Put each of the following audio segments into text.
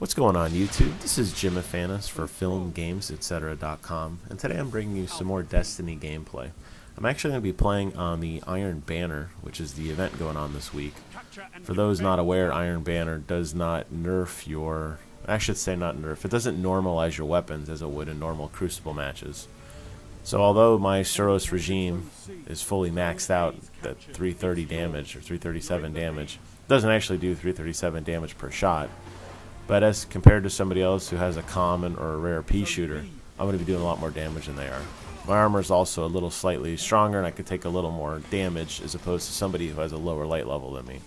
What's going on YouTube? This is Jim Afanis for FilmGamesEtc.com, and today I'm bringing you some more Destiny gameplay. I'm actually going to be playing on the Iron Banner, which is the event going on this week. For those not aware, Iron Banner does not nerf your... I should say not nerf. It doesn't normalize your weapons as it would in normal Crucible matches. So although my Suros regime is fully maxed out at 330 damage, or 337 damage, it doesn't actually do 337 damage per shot. But as compared to somebody else who has a common or a rare pea shooter, I'm going to be doing a lot more damage than they are. My armor is also a little slightly stronger, and I could take a little more damage as opposed to somebody who has a lower light level than me.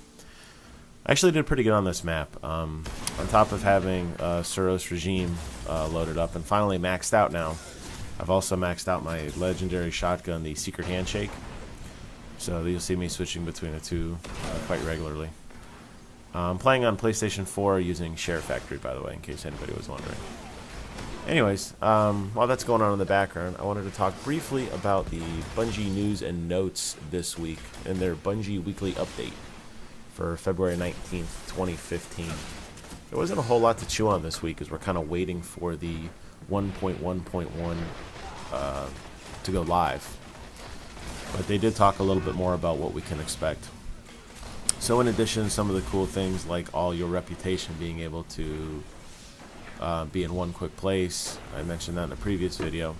I actually did pretty good on this map. On top of having Suros regime loaded up and finally maxed out now, I've also maxed out my legendary shotgun, the Secret Handshake. So you'll see me switching between the two quite regularly. I'm playing on PlayStation 4 using Share Factory, by the way, in case anybody was wondering. Anyways, while that's going on in the background, I wanted to talk briefly about the Bungie news and notes this week and their Bungie weekly update for February 19th, 2015. There wasn't a whole lot to chew on this week as we're kind of waiting for the 1.1.1 to go live. But they did talk a little bit more about what we can expect. So in addition, some of the cool things like all your reputation being able to be in one quick place, I mentioned that in a previous video.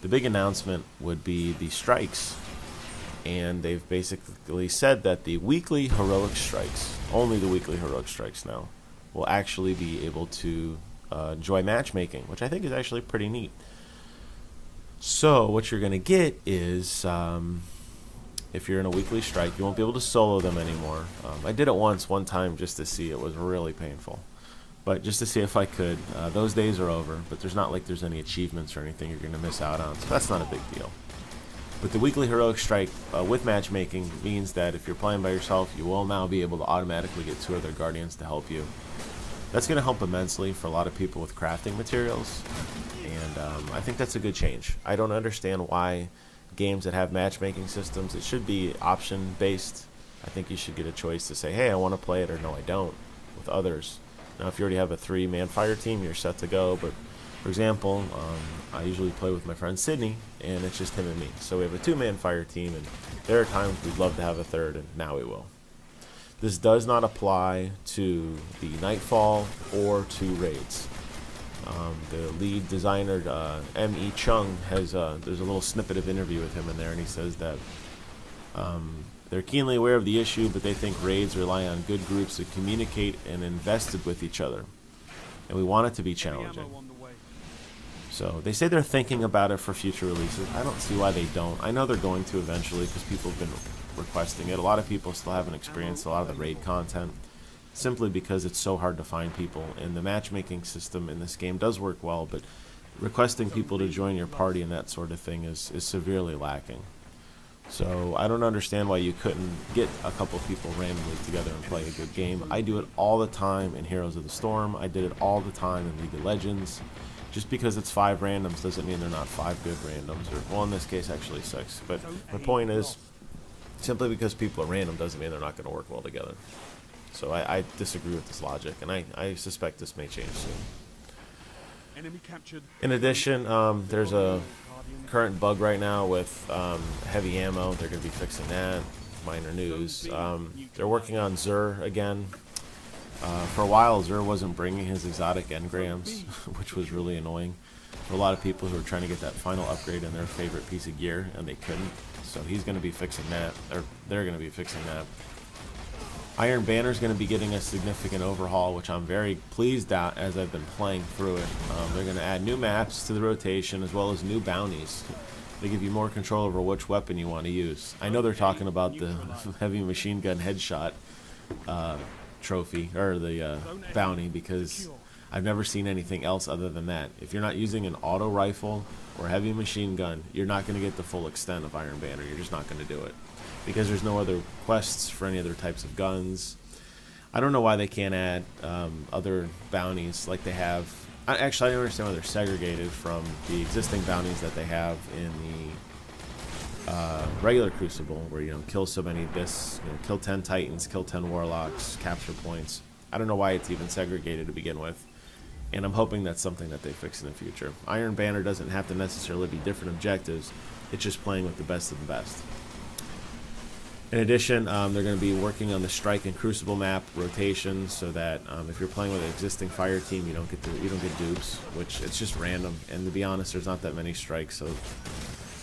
The big announcement would be the strikes, and they've basically said that the weekly heroic strikes, only the weekly heroic strikes now, will actually be able to enjoy matchmaking, which I think is actually pretty neat. So what you're going to get is... if you're in a weekly strike, you won't be able to solo them anymore. I did it one time just to see. It was really painful. But just to see if I could. Those days are over, but there's not like there's any achievements or anything you're going to miss out on, so that's not a big deal. But the weekly heroic strike with matchmaking means that if you're playing by yourself, you will now be able to automatically get 2 other guardians to help you. That's going to help immensely for a lot of people with crafting materials, and I think that's a good change. I don't understand why games that have matchmaking systems, it should be option based. I think you should get a choice to say, hey, I want to play it, or no, I don't, with others. Now if you already have a 3-man fire team, you're set to go. But for example, I usually play with my friend Sydney, and it's just him and me, so we have a 2-man fire team, and there are times we'd love to have a third, and now we will. This does not apply to the Nightfall or to raids. The lead designer, M.E. Chung, has there's a little snippet of interview with him in there, and he says that they're keenly aware of the issue, but they think raids rely on good groups to communicate and invested with each other, and we want it to be challenging. So they say they're thinking about it for future releases. I don't see why they don't. I know they're going to eventually because people have been requesting it. A lot of people still haven't experienced a lot of the raid content, simply because it's so hard to find people, and the matchmaking system in this game does work well, but requesting people to join your party and that sort of thing is severely lacking. So I don't understand why you couldn't get a couple people randomly together and play a good game. I do it all the time in Heroes of the Storm. I did it all the time in League of Legends. Just because it's 5 randoms doesn't mean they're not 5 good randoms, or, well, in this case actually 6. But the point is, simply because people are random doesn't mean they're not going to work well together. So I disagree with this logic, and I suspect this may change soon. In addition, there's a current bug right now with heavy ammo. They're going to be fixing that. Minor news. They're working on Zur again. For a while, Zur wasn't bringing his exotic engrams, which was really annoying for a lot of people who were trying to get that final upgrade in their favorite piece of gear, and they couldn't. So he's going to be fixing that, or they're going to be fixing that. Iron Banner is going to be getting a significant overhaul, which I'm very pleased at as I've been playing through it. They're going to add new maps to the rotation as well as new bounties. They give you more control over which weapon you want to use. I know they're talking about the heavy machine gun headshot trophy, or the bounty, because I've never seen anything else other than that. If you're not using an auto rifle or heavy machine gun, you're not going to get the full extent of Iron Banner. You're just not going to do it, because there's no other quests for any other types of guns. I don't know why they can't add other bounties like they have. Actually, I don't understand why they're segregated from the existing bounties that they have in the regular Crucible, where, you know, kill so many Abyss, you know, kill 10 Titans, kill 10 Warlocks, capture points. I don't know why it's even segregated to begin with. and I'm hoping that's something that they fix in the future. Iron Banner doesn't have to necessarily be different objectives. It's just playing with the best of the best. In addition, they're going to be working on the Strike and Crucible map rotations, so that if you're playing with an existing fire team, you don't get dupes, which it's just random. And to be honest, there's not that many strikes, so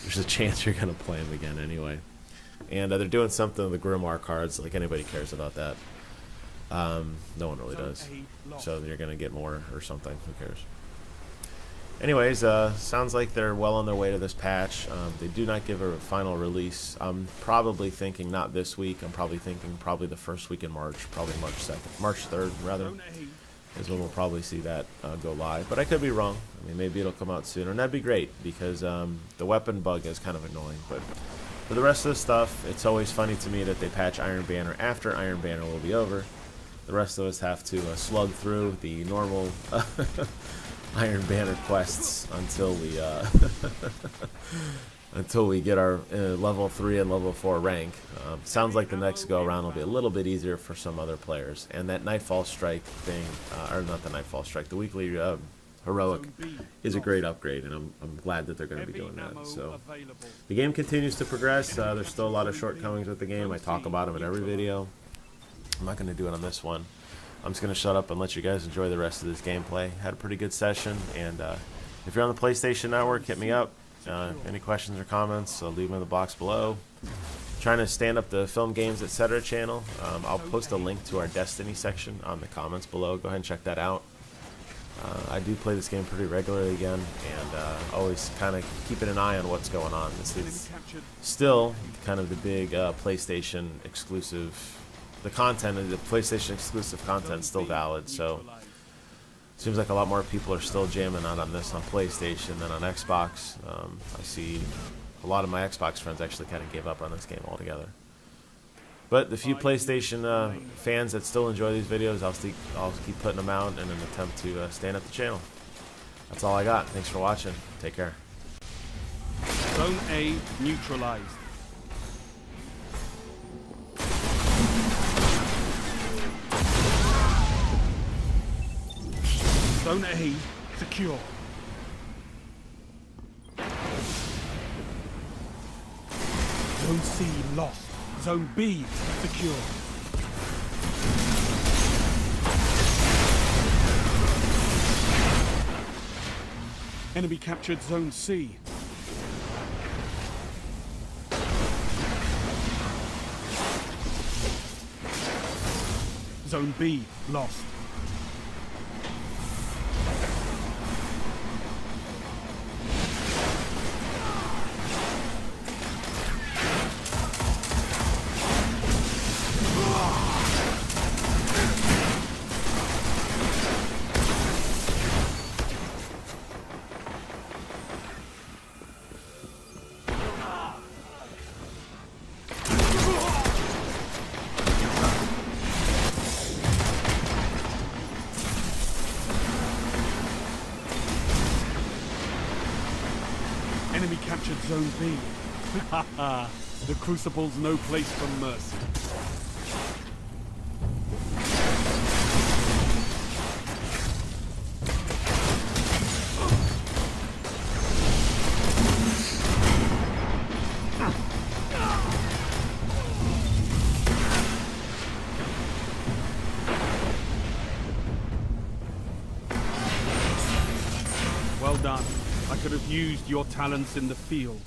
there's a chance you're going to play them again anyway. And they're doing something with the Grimoire cards, like anybody cares about that. No one really does. So you're going to get more or something. Who cares? Anyways, sounds like they're well on their way to this patch. They do not give a final release. I'm probably thinking not this week. I'm probably thinking the first week in March, probably March 2nd, March 3rd rather, is when we'll probably see that go live. But I could be wrong. I mean, maybe it'll come out sooner, and that'd be great because the weapon bug is kind of annoying. But for the rest of the stuff, it's always funny to me that they patch Iron Banner after Iron Banner will be over. The rest of us have to slug through the normal Iron Banner quests until we get our level 3 and level 4 rank. Sounds like the next go around will be a little bit easier for some other players. And that Nightfall Strike thing, or not the Nightfall Strike, the weekly heroic is a great upgrade, and I'm glad that they're going to be doing that. So the game continues to progress. There's still a lot of shortcomings with the game. I talk about them in every video. I'm not going to do it on this one. I'm just going to shut up and let you guys enjoy the rest of this gameplay. Had a pretty good session, and if you're on the PlayStation Network, hit me up. Any questions or comments, leave them in the box below. Trying to stand up the FilmGamesEtc channel. I'll post a link to our Destiny section on the comments below. Go ahead and check that out. I do play this game pretty regularly again, and always kind of keeping an eye on what's going on. This is still kind of the big PlayStation exclusive. The content of the PlayStation exclusive content is still valid, so it seems like a lot more people are still jamming out on this on PlayStation than on Xbox. I see a lot of my Xbox friends actually kind of gave up on this game altogether. But the few PlayStation fans that still enjoy these videos, I'll keep putting them out in an attempt to stand up the channel. That's all I got. Thanks for watching. Take care. Zone A neutralized. Zone A secure. Zone C lost. Zone B secure. Enemy captured Zone C. Zone B lost. Enemy captured Zone B. Haha, the Crucible's no place for mercy. Well done. I could have used your talents in the field.